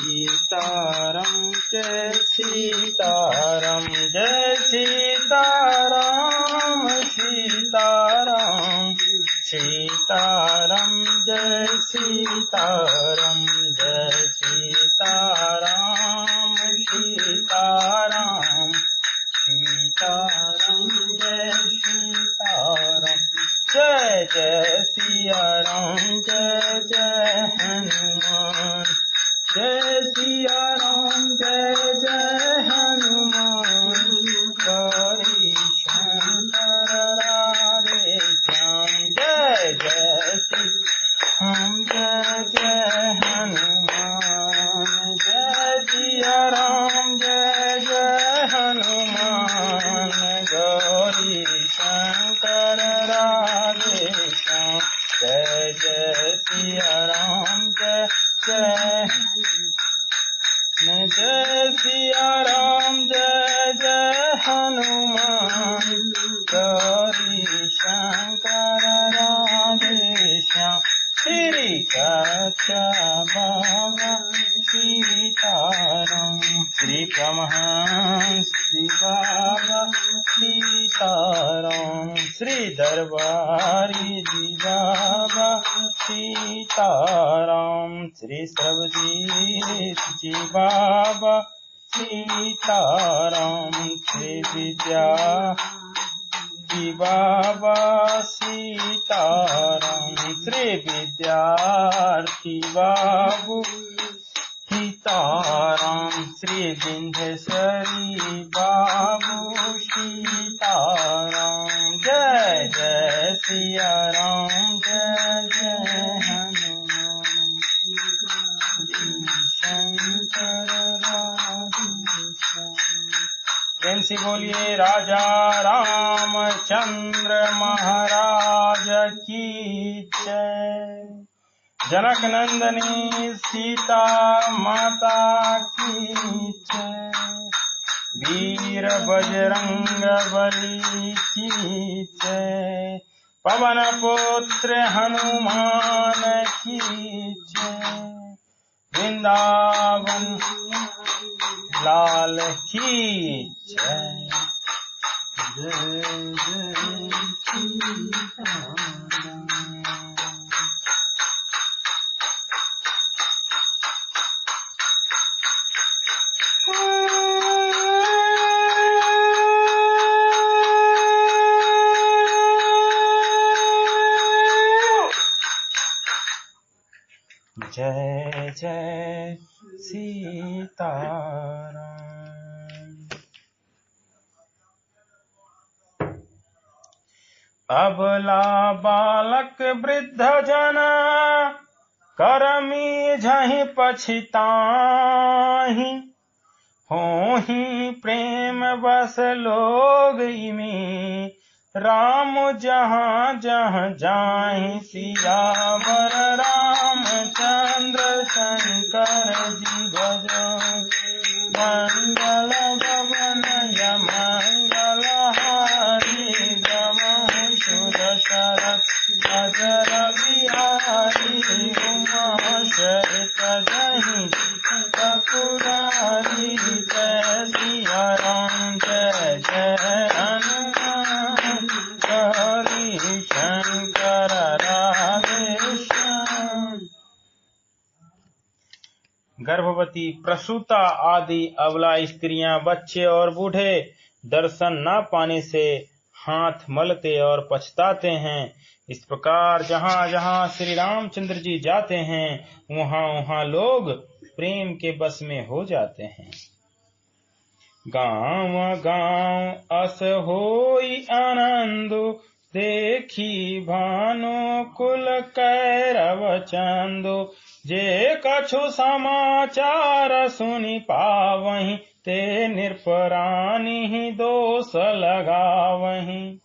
सीताराम जय सीताराम जय सीताराम सीताराम सीताराम जय सीताराम जय सीताराम सीताराम सीताराम जय सीताराम जय जय सिया राम जय जय हनुमान जय सिया राम जय जय हनुमान गौरी शंकर राधे श्याम जय जय श्री राम जय जय हनुमान जय सिया राम जय जय हनुमान गौरी शंकर राधे श्याम जय जय सिया राम जय जय सिया राम जय जय हनुमान गौरी शंकर राधे श्याम श्री कथा बाबा सीताराम श्री परमहंस बाबा सीताराम श्री दरबारी जी बाबा सीताराम श्री सर्वजीत जी बाबा सीताराम श्री विद्या जी बाबा सीताराम श्री विद्यार्थी बाबू सीताराम श्री विंध्येश्वरी बाबू सीताराम जय जय सिया राम जय जय हनुमान शंकर प्रेम से बोलिए राजा रामचंद्र महाराज की जय। जनक नंदनी सीता माता की जय। वीर बजरंग बली की जय। पवन पुत्र हनुमान की जय। वृंदावन लाल की जय। जय जय सीताराम। जय जय सीताराम। अबला बालक वृद्ध जन करमी झहि पछिताहि। होहि प्रेम बस लोग इमे राम जहाँ जहाँ जाहि। सियावर रामचंद्र शंकर जी भजो। मंगल भवन मंगल हारी गमहि सुर शरत अजर बिहारी। उमा सहित जहि कपुरारी जय सिया राम जय जय हनुमान गौरी शंकर राधे श्याम। गर्भवती प्रसूता आदि अबला स्त्रियां बच्चे और बूढ़े दर्शन न पाने से हाथ मलते और पछताते हैं। इस प्रकार जहाँ जहाँ श्री रामचंद्र जी जाते हैं वहाँ वहाँ लोग प्रेम के बस में हो जाते हैं। गाँव गाँव अस होई आनंदो। देखी भानु कुल कैरव चंदो। जे कछु समाचार सुनि पावहीं। ते निरपरानि दोष लगावहीं।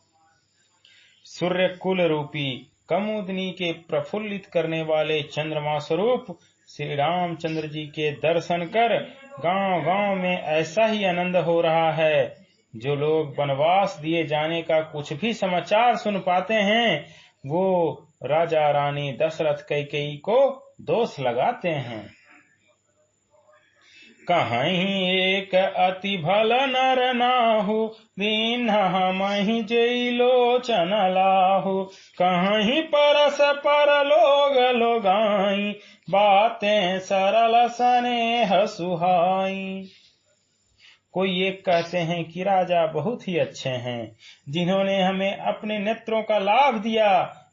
सूर्य कुल रूपी कमुदनी के प्रफुल्लित करने वाले चंद्रमा स्वरूप श्री रामचंद्र जी के दर्शन कर गांव गांव में ऐसा ही आनंद हो रहा है। जो लोग वनवास दिए जाने का कुछ भी समाचार सुन पाते हैं वो राजा रानी दशरथ कैकेयी को दोष लगाते हैं। कहीं एक अति भल नर नाहु, दीन्ह मही जई लोचन लाहु। कहीं परस पर लोग लोगाई, बातें सरल स्नेह सुहाई। कोई एक कहते हैं कि राजा बहुत ही अच्छे हैं, जिन्होंने हमें अपने नेत्रों का लाभ दिया।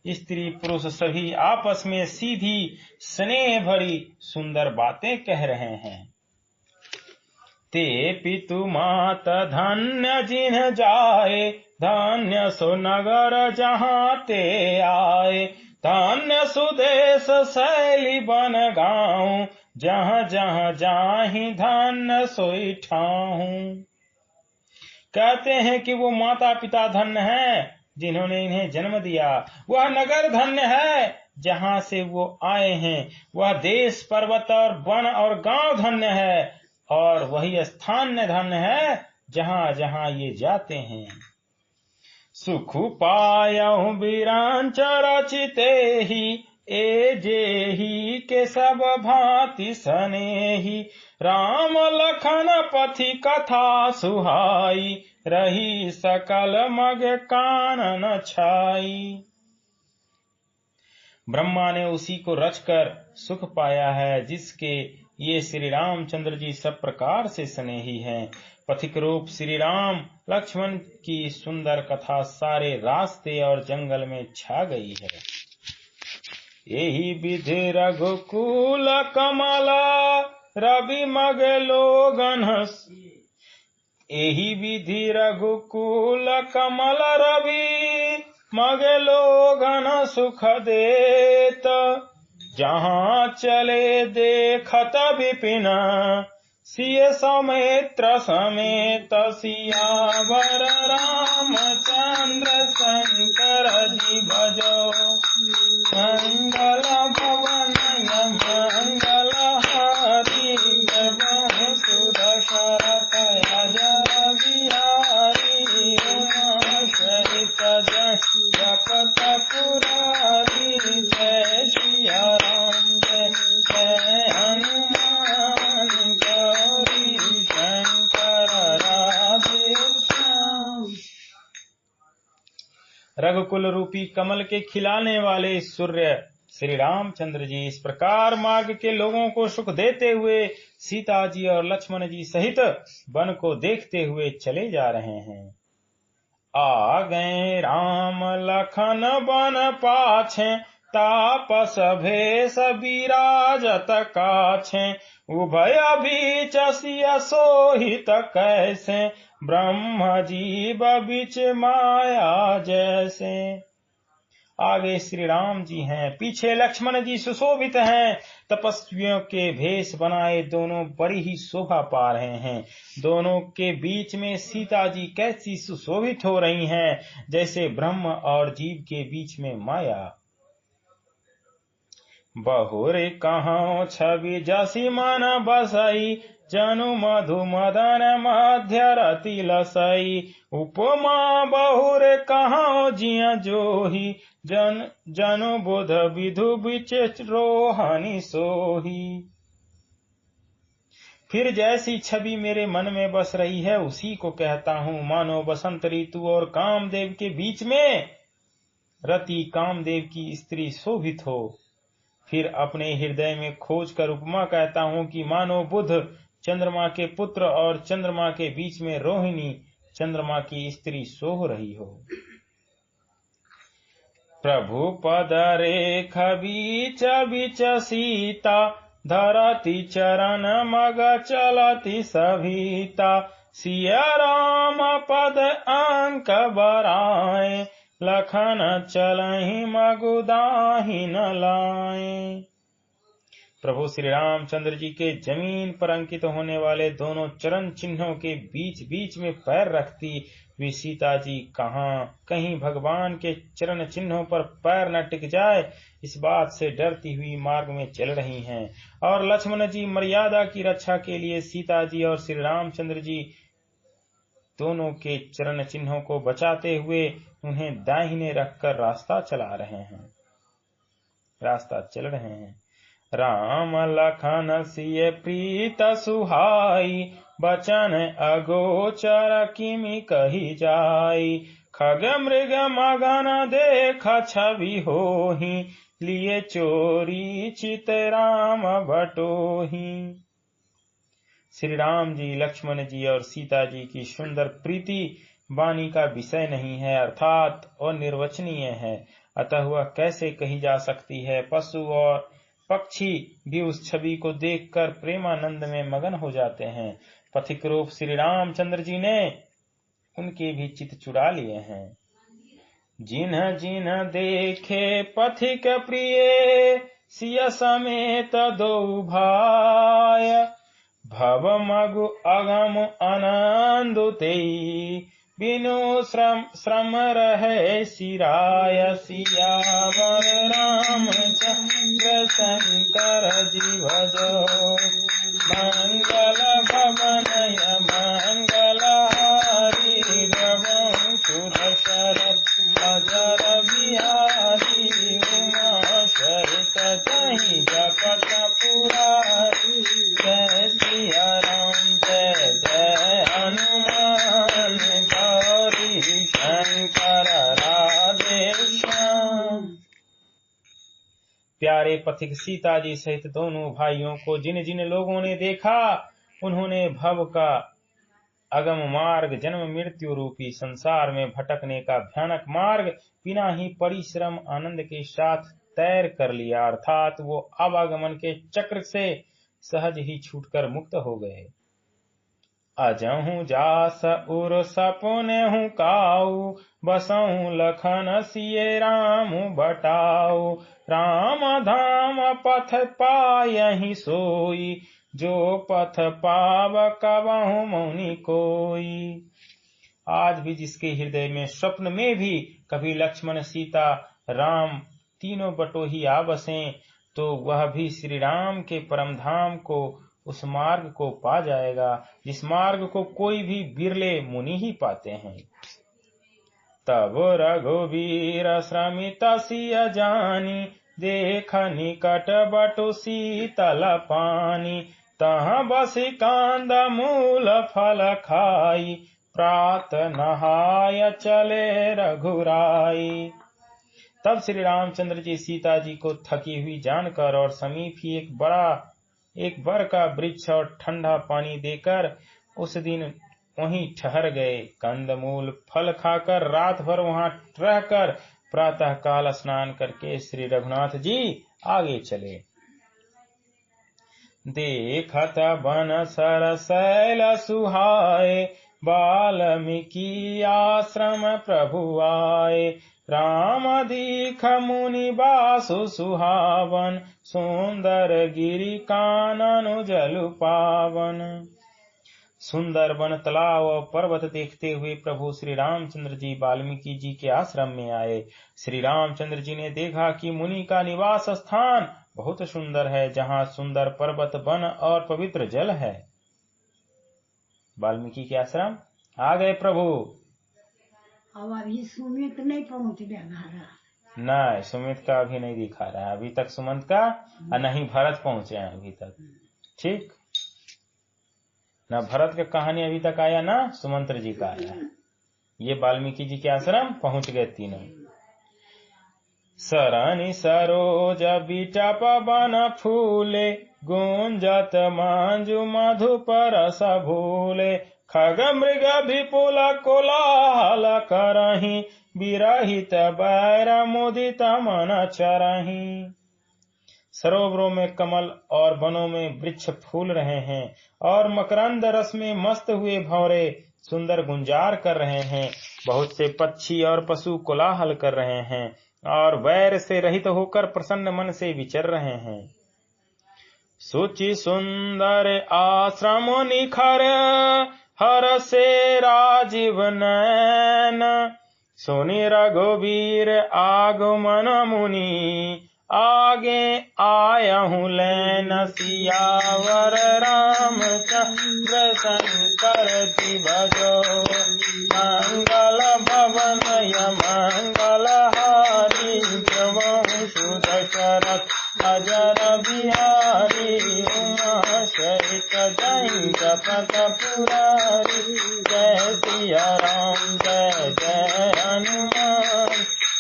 स्त्री पुरुष सभी आपस में सीधी स्नेह भरी सुंदर बातें कह रहे हैं। ते पितु मात धन्य जिन्ह जाए, धन्य सो नगर जहाँ ते आए। धन्य सुदेश शैली बन गाँव, जहाँ जहाँ जाहि धन्य सोई ठाऊं। कहते हैं कि वो माता पिता धन्य हैं जिन्होंने इन्हें जन्म दिया। वह नगर धन्य है जहाँ से वो आए हैं। वह देश पर्वत और वन और गांव धन्य है, और वही स्थान धन्य है जहाँ जहाँ ये जाते हैं। सुख पायहु बिरांच रचिते ही, ए जेहि के सब भांति सनेही। राम लखन पथि कथा सुहाई, रही सकल मग कानन छाई। ब्रह्मा ने उसी को रचकर सुख पाया है जिसके ये श्री रामचंद्र जी सब प्रकार से स्नेही हैं। पथिक रूप श्री राम लक्ष्मण की सुंदर कथा सारे रास्ते और जंगल में छा गई है। यही विधि रघुकुल कमला, रवि मग लोगन। यही विधि रघुकुल कमल, रवि मग लोगन सुख देत। जहाँ चले देखत विपिन, सिय सौमित्र समेत। सियावर रामचंद्र शंकर जी भजो, मंगल भवन मंगल हारी। जगह सुदशरथ अजर बिहारी, उमाशरित जपत पुरारी। जय सिया राम जय हनुमान, गौरी शंकर राधे श्याम। रघुकुल रूपी कमल के खिलाने वाले सूर्य श्री रामचंद्र जी इस प्रकार मार्ग के लोगों को सुख देते हुए सीता जी और लक्ष्मण जी सहित वन को देखते हुए चले जा रहे हैं। आ गए राम लखन बन पाछे, तापस भेष विराजत काछे। उभय बीच सिय सोहित कैसे, ब्रह्म जीव बीच माया जैसे। आगे श्री राम जी हैं, पीछे लक्ष्मण जी सुशोभित हैं। तपस्वियों के भेष बनाए दोनों बड़ी ही शोभा पा रहे हैं। दोनों के बीच में सीता जी कैसी सुशोभित हो रही हैं, जैसे ब्रह्म और जीव के बीच में माया। बहुरे कहाँ छवि जसी मन बसई, जनु मधु मदन मध्य रति लसई। उपमा बहुरे कहाँ जिया जोही, जनु बुध विधु बिच रोहनी सोही। फिर जैसी छवि मेरे मन में बस रही है उसी को कहता हूँ। मानो बसंत ऋतु और कामदेव के बीच में रति कामदेव की स्त्री शोभित हो। फिर अपने हृदय में खोज कर उपमा कहता हूँ कि मानो बुध चंद्रमा के पुत्र और चंद्रमा के बीच में रोहिणी चंद्रमा की स्त्री सोह रही हो। प्रभु पद रेख बीच बीच सीता, धरती चरण मग चलती सभीता। सिया राम पद अंक बराए, लखन चलहि मगुदाहि न लाए। प्रभु श्री रामचंद्र जी के जमीन पर अंकित होने वाले दोनों चरण चिन्हों के बीच बीच में पैर रखती वे सीता जी कहीं भगवान के चरण चिन्हों पर पैर न टिक जाए, इस बात से डरती हुई मार्ग में चल रही हैं। और लक्ष्मण जी मर्यादा की रक्षा के लिए सीता जी और श्री रामचंद्र जी दोनों के चरण चिन्हों को बचाते हुए उन्हें दाहिने रखकर रास्ता चल रहे हैं। राम लखन सिय प्रीत सुहाई, बचन अगोचर किमि कही जाई। खग मृग मगन देख छवि होहि, लिए चोरी चित राम बटोही। श्री राम जी, लक्ष्मण जी और सीता जी की सुंदर प्रीति वाणी का विषय नहीं है, अर्थात अनिर्वचनीय है, अतः वह कैसे कही जा सकती है। पशु और पक्षी भी उस छवि को देखकर प्रेमानंद में मगन हो जाते हैं। पथिक रूप श्री रामचंद्र जी ने उनके भी चित्त चुरा लिए हैं। जिन्ह जिन्ह देखे पथिक प्रिय, सिय समेत दो भाय, भव मगु अगम आनंद तेई, बिनु श्रम रहे सिराय। सियावर रामचंद्र शंकर जी भजो, मंगल भवनय मंगल हारी, रघुवंश दशरथ अजर बिहारी, उमा सहित जहि जपत पुरारी। जय सिया राम जय जय हनुमान, गौरी शंकर राधे श्याम। प्यारे पथिक सीता जी सहित दोनों भाइयों को जिन जिन लोगों ने देखा, उन्होंने भव का अगम मार्ग, जन्म मृत्यु रूपी संसार में भटकने का भयानक मार्ग बिना ही परिश्रम आनंद के साथ तैर कर लिया, अर्थात वो आवागमन के चक्र से सहज ही छूटकर मुक्त हो गए। अजहू जास उर सपनेहु काऊ, बसहु लखन सिय राम बटाऊ। राम धाम पथ पायहि सोई, जो पथ पाव कबहु मौनि कोई। आज भी जिसके हृदय में स्वप्न में भी कभी लक्ष्मण सीता राम तीनों बटोही आ बसें, तो वह भी श्री राम के परम धाम को, उस मार्ग को पा जाएगा जिस मार्ग को कोई भी बिरले मुनि ही पाते हैं। तब रघुवीर श्रमित सिय जानी, देख निकट बटु शीतल पानी। तहाँ बसी कांद मूल फल खाई, प्रात नहाय चले रघुराई। तब श्री रामचंद्र जी सीता जी को थकी हुई जानकर और समीप ही एक बर का वृक्ष और ठंडा पानी देकर उस दिन वहीं ठहर गए। कंदमूल फल खाकर रात भर वहां रहकर प्रातः काल स्नान करके श्री रघुनाथ जी आगे चले। देखत बन सरसैल सुहाए, वाल्मीकि आश्रम प्रभु आए। राम दीख मुनि बासु सुहावन, सुंदर गिरि कानन जलु पावन। सुंदर वन, तालाब और पर्वत देखते हुए प्रभु श्री रामचंद्र जी वाल्मीकि जी के आश्रम में आए। श्री रामचंद्र जी ने देखा कि मुनि का निवास स्थान बहुत सुंदर है, जहाँ सुंदर पर्वत, वन और पवित्र जल है। वाल्मीकि के आश्रम आ गए प्रभु। अब अभी सुमित नहीं पहुंच गया। नहीं, सुमित का अभी नहीं दिखा रहा है, अभी तक सुमंत का और नहीं भरत पहुंचे हैं अभी तक। ठीक, न भरत का कहानी अभी तक आया, ना सुमंत्र जी का आया। ये वाल्मीकि जी के आश्रम पहुंच गए तीनों। सरनि सरोज बिटप बन फूले, गुंजत मांजु मधुपर भूले। खग मृग विपुल कोलाहल करहि, विरहित बैर मुदित मन चरहि। सरोवरों में कमल और वनों में वृक्ष फूल रहे हैं, और मकरंद रस में मस्त हुए भंवरे सुंदर गुंजार कर रहे हैं। बहुत से पक्षी और पशु कोलाहल कर रहे हैं और वैर से रहित होकर प्रसन्न मन से विचर रहे हैं। सुचि सुंदर आश्रम निखर, हर से राजीव नैन। सुनि रघुवीर आगमन मुनि, आगे आयहु लैन। सियावर रामचंद्र शंकर जी भजो, मंगल भवनय मंगल हारी। जवंशु दशरथ अजर बिहारी, जय जपत पुरारी। जय सिया राम जय जय हनुमान,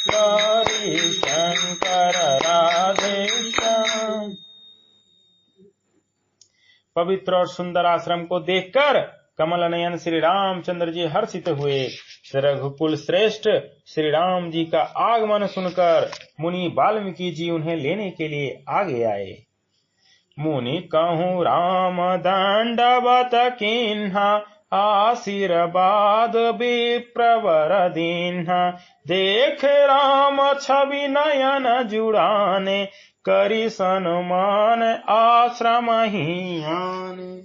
गौरी शंकर राधे श्याम। पवित्र और सुंदर आश्रम को देखकर कमल नयन श्री रामचंद्र जी हर्षित हुए। रघुकुल श्रेष्ठ श्री राम जी का आगमन सुनकर मुनि वाल्मीकि जी उन्हें लेने के लिए आगे आए। मुनि कहूँ राम दंडवत किन्हा, आशीर्वाद विप्रवर दीन्हा। देख राम छवि नयन जुड़ाने, करी सनुमान आश्रम ही आने।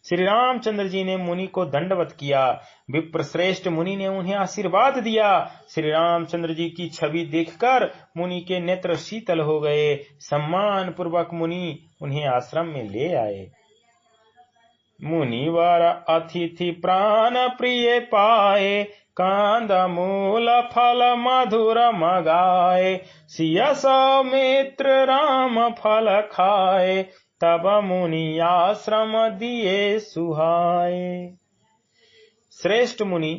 श्री रामचंद्र जी ने मुनि को दंडवत किया। विप्र श्रेष्ठ मुनि ने उन्हें आशीर्वाद दिया। श्री रामचंद्र जी की छवि देखकर मुनि के नेत्र शीतल हो गए। सम्मान पूर्वक मुनि उन्हें आश्रम में ले आए। मुनिवर अतिथि प्राण प्रिय पाए, कांद मूल फल मधुर मगाए। सिय सौमित्र राम फल खाए, तब मुनि आश्रम दिए सुहाए। श्रेष्ठ मुनि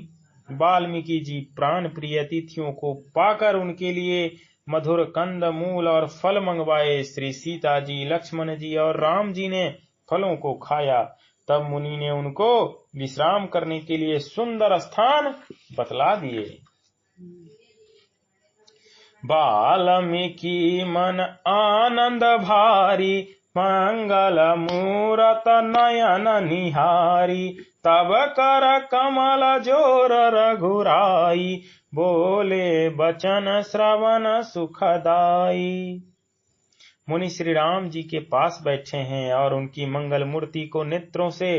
वाल्मीकि जी प्राण प्रिय अतिथियों को पाकर उनके लिए मधुर कंद मूल और फल मंगवाए। श्री सीता जी, लक्ष्मण जी और राम जी ने फलों को खाया। तब मुनि ने उनको विश्राम करने के लिए सुंदर स्थान बतला दिए। वाल्मीकि मन आनंद भारी, मंगल मूरत नयन निहारी। तब कर कमल जोर रघुराई, बोले बचन श्रवण सुखदाई। मुनि श्री राम जी के पास बैठे हैं और उनकी मंगल मूर्ति को नेत्रों से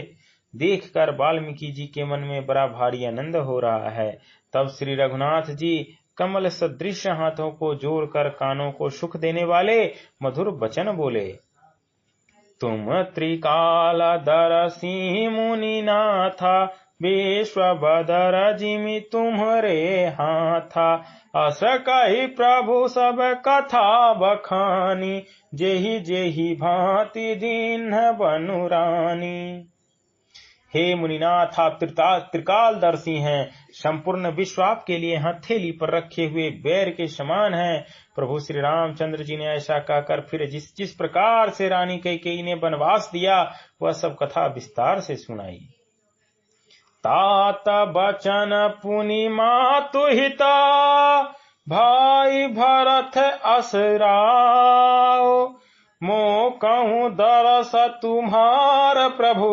देखकर वाल्मीकि जी के मन में बड़ा भारी आनंद हो रहा है। तब श्री रघुनाथ जी कमल सदृश हाथों को जोड़कर कानों को सुख देने वाले मधुर वचन बोले। तुम त्रिकाल दरसी मुनि नाथा, विश्व बदर जिमि तुम्हरे हाथा। अस कहि प्रभु सब कथा बखानी, जेहि जेहि भांति दीन्ह बनुरानी। हे मुनिनाथ, आप त्रिकालदर्शी हैं। संपूर्ण विश्व आपके लिए हथेली पर रखे हुए बैर के समान है। प्रभु श्री रामचंद्र जी ने ऐसा कहकर फिर जिस प्रकार से रानी कैकेयी ने वनवास दिया वह सब कथा विस्तार से सुनाई। तात बचन पुनि मातु हिता, भाई भरत असराओ। मो कहूँ दरस तुम्हार प्रभु,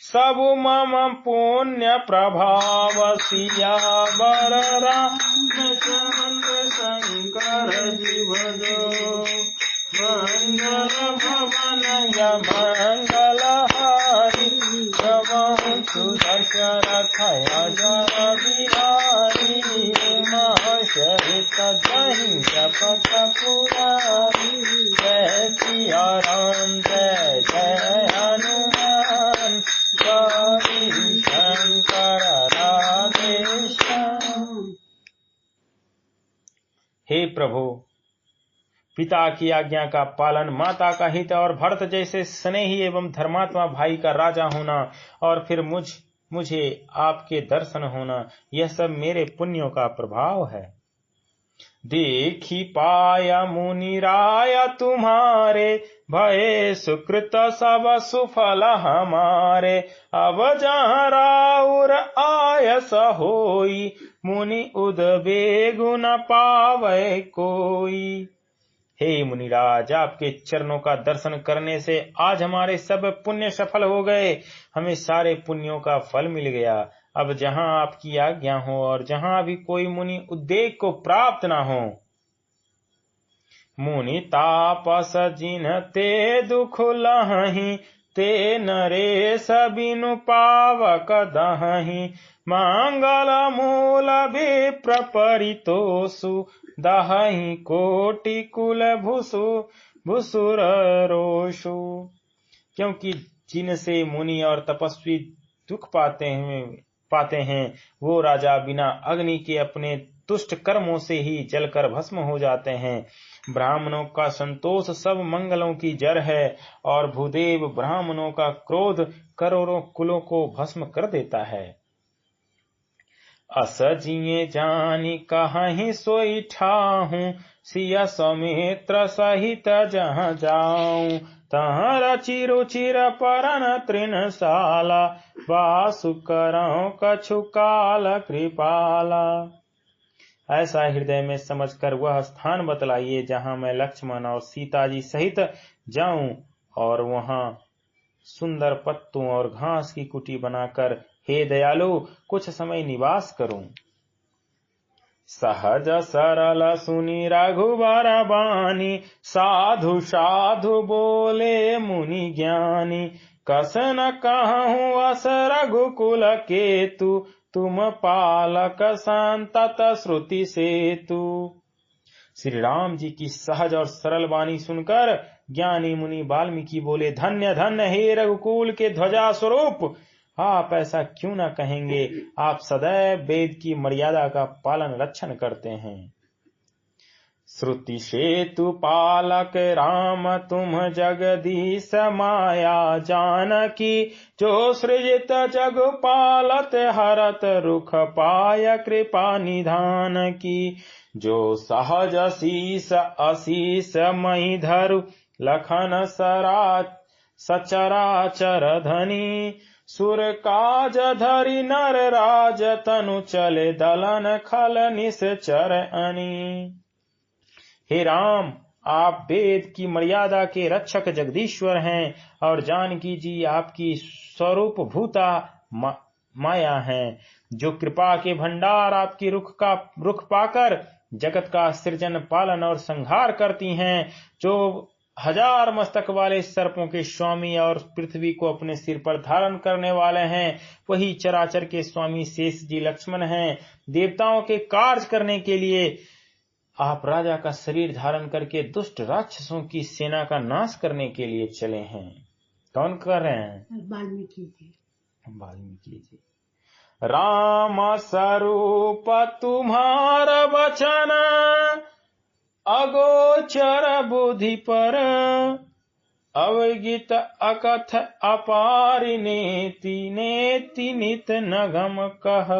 सब मम पुण्य प्रभाव। सियावर रामचंद्र शंकर जीव जो, मंगल भवन मंगल हारी। प्रभु सुदशरथ अजर बिहारी, उमाशरित जहि जपत पुरारी। जय सिया राम जय जय हनुमान, गौरी शंकर राधे श्याम। हे प्रभु, पिता की आज्ञा का पालन, माता का हित और भरत जैसे स्नेही एवं धर्मात्मा भाई का राजा होना और फिर मुझे आपके दर्शन होना, यह सब मेरे पुण्यों का प्रभाव है। देखी पाया मुनि राय तुम्हारे, भये सुकृत सब सुफल हमारे। अब जहाँ राउर आयस होई, मुनि उद्वेगु न पावे कोई। हे मुनिराज, आपके चरणों का दर्शन करने से आज हमारे सब पुण्य सफल हो गए। हमें सारे पुण्यों का फल मिल गया। अब जहाँ आपकी आज्ञा हो और जहाँ भी कोई मुनि उद्वेग को प्राप्त न हो। मुनि तापस जिन ते दुख लहहि, ते नरेश बिनु पावक दहहि। मंगल मूल विप्र परितोषु, दहहि कोटि कुल भुसुर रोषु। क्योंकि जिनसे मुनि और तपस्वी दुख पाते हैं वो राजा बिना अग्नि के अपने दुष्ट कर्मों से ही जलकर भस्म हो जाते हैं। ब्राह्मणों का संतोष सब मंगलों की जड़ है और भूदेव ब्राह्मणों का क्रोध करोड़ों कुलों को भस्म कर देता है। अस जिये जानी कहीं सोई ठाहूं, सिया समित्र सहित जहाँ जाऊं, तहाँ रचि रुचिर परन तृणशाला, वासु करऊं कछु काल कृपाला। ऐसा हृदय में समझकर वह स्थान बतलाइए जहाँ मैं लक्ष्मण और सीता जी सहित जाऊं और वहां सुंदर पत्तों और घास की कुटी बनाकर हे दयालु कुछ समय निवास करूं। सहज सरल सुनी रघुबर बानी, साधु साधु बोले मुनि ज्ञानी, कस न कहूँ अस रघुकुल केतु, तुम पालक संतत श्रुति सेतु। श्री राम जी की सहज और सरल वाणी सुनकर ज्ञानी मुनि वाल्मीकि बोले, धन्य धन्य हे रघुकुल के ध्वजा स्वरूप, आप ऐसा क्यों न कहेंगे। आप सदैव वेद की मर्यादा का पालन रक्षण करते हैं। श्रुति सेतु पालक राम तुम जगदीश माया जानकी, जो सृजित जग पालत हरत रुख पाय कृपा निधान की, जो सहज शीस अशीष मही धरु, लखन सचराचर धनी, सुर काज धरि नर राज तनु चले, दलन खल निश्चर अनी। हे राम, आप वेद की मर्यादा के रक्षक जगदीश्वर हैं और जानकी जी आपकी स्वरूप भूता माया हैं, जो कृपा के भंडार आपकी रुख पाकर जगत का सृजन पालन और संहार करती हैं, जो 1000 मस्तक वाले सर्पों के स्वामी और पृथ्वी को अपने सिर पर धारण करने वाले हैं, वही चराचर के स्वामी शेष जी लक्ष्मण हैं। देवताओं के कार्य करने के लिए आप राजा का शरीर धारण करके दुष्ट राक्षसों की सेना का नाश करने के लिए चले हैं। कौन कर रहे हैं? वाल्मीकि जी। राम स्वरूप तुम्हारा वचन, अगोचर बुद्धि पर, अवगित अकथ अपारि नेति, नेति नित नगम कह।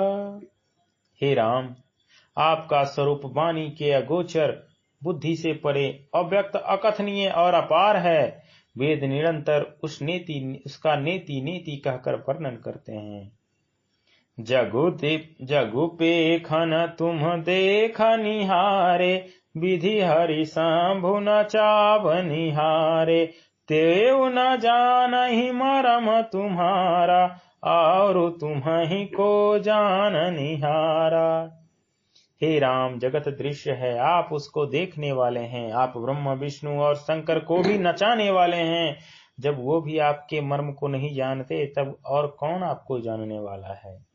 हे राम, आपका स्वरूप वाणी के अगोचर, बुद्धि से परे, अव्यक्त अकथनीय और अपार है। वेद निरंतर उसका नेति नेति कहकर वर्णन करते हैं। जगु पेखन तुम देख निहारे, विधि हरि शंभु न चाव निहारे, तेउ न जानहि मरम तुम्हारा, और तुम्हि को जान निहारा। हे राम, जगत दृश्य है, आप उसको देखने वाले हैं। आप ब्रह्मा विष्णु और शंकर को भी नचाने वाले हैं। जब वो भी आपके मर्म को नहीं जानते, तब और कौन आपको जानने वाला है।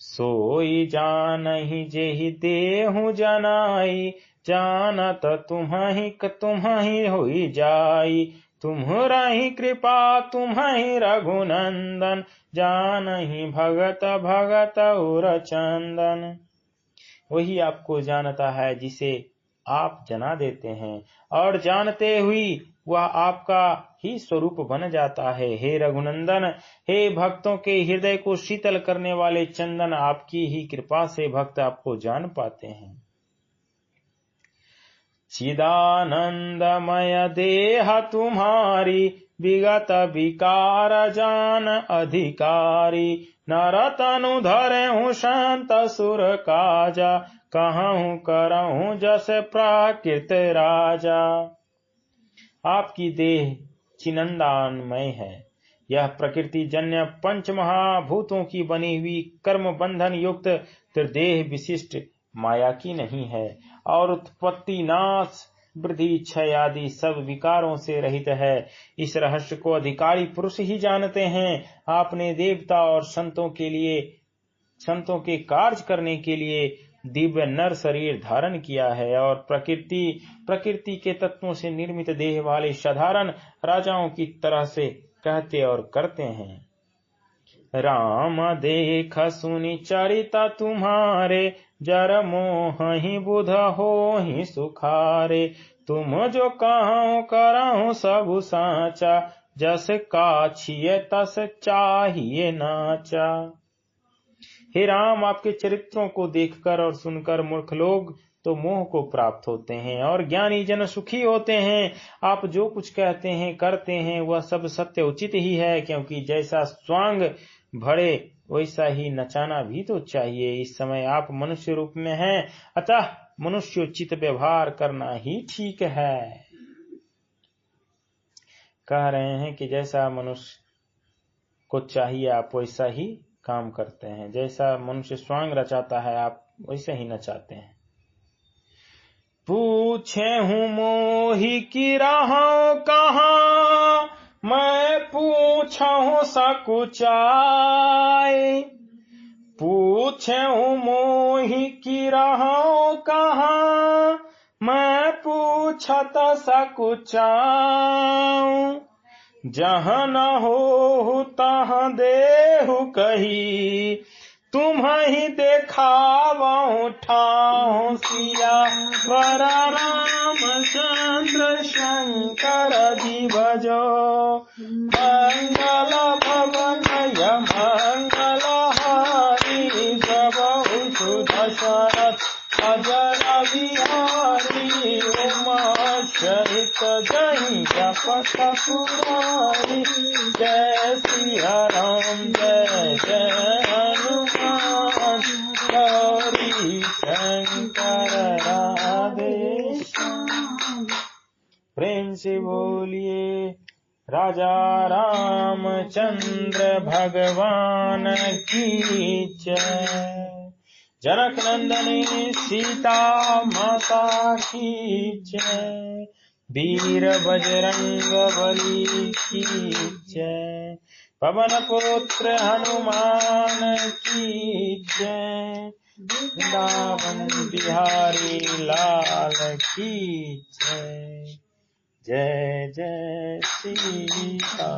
सोई जानहि जेहि देहु जनाई, जानत तुम्हि होई जाई, तुम्हराहि कृपा तुम्हि रघुनंदन, जानहि भगत भगत उर चंदन। वही आपको जानता है जिसे आप जना देते हैं, और जानते हुई वह आपका ही स्वरूप बन जाता है। हे रघुनंदन, हे भक्तों के हृदय को शीतल करने वाले चंदन, आपकी ही कृपा से भक्त आपको जान पाते हैं। चिदानंदमय देह तुम्हारी, विगत विकार जान अधिकारी, नर तनु धरहु शांत सुर काजा, कहूँ करहूँ जस प्राकृत राजा। आपकी देह चिनंदानमय है। यह प्रकृति जन्य पंच महाभूतों की बनी हुई कर्म बंधन युक्त त्रिदेह विशिष्ट माया की नहीं है, और उत्पत्ति नाश वृद्धि क्षय आदि सब विकारों से रहित है। इस रहस्य को अधिकारी पुरुष ही जानते हैं। आपने देवता और संतों के कार्य करने के लिए दिव्य नर शरीर धारण किया है, और प्रकृति के तत्वों से निर्मित देह वाले साधारण राजाओं की तरह से कहते और करते हैं। राम देख सुनि चरिता तुम्हारे, जर मोहि बुध होहि सुखारे। तुम जो कहूँ करहूँ सबु साचा, जस काछिए तस चाहिए नाचा। हे राम, आपके चरित्रों को देखकर और सुनकर मूर्ख लोग तो मोह को प्राप्त होते हैं और ज्ञानी जन सुखी होते हैं। आप जो कुछ कहते हैं करते हैं वह सब सत्य उचित ही है, क्योंकि जैसा स्वांग भरे वैसा ही नचाना भी तो चाहिए। इस समय आप मनुष्य रूप में हैं, अतः मनुष्योचित व्यवहार करना ही ठीक है। कह रहे हैं कि जैसा मनुष्य को चाहिए आप वैसा ही काम करते हैं, जैसा मनुष्य स्वांग रचाता है आप वैसे ही नचाते हैं। पूछे हूँ मोहि की रहूं कहाँ, मैं पूछूं सकुचाए। पूछे हूँ मोहि की रहूं कहाँ, मैं पूछत सकुचाऊं। जहाँ न हो तहाँ देहु कही, तुम्हें देखावऊं ठाऊं। सिया वर रामचंद्र शंकर जी भजो, मंगल भवनय मंगल हारी। सबहु सुदशरथ अजर बिहारी, उमा सहित जहि जपत पुरारी। जय सिया राम जय जय हनुमान, गौरी शंकर राधे श्याम। प्रेम से बोलिए राजा रामचंद्र भगवान की जय। जनक नंदनी सीता माता की जय। वीर बजरंग बली की जय। पवन पुत्र हनुमान की जय। वृंदावन बिहारी लाल की जय। जय जय सीता।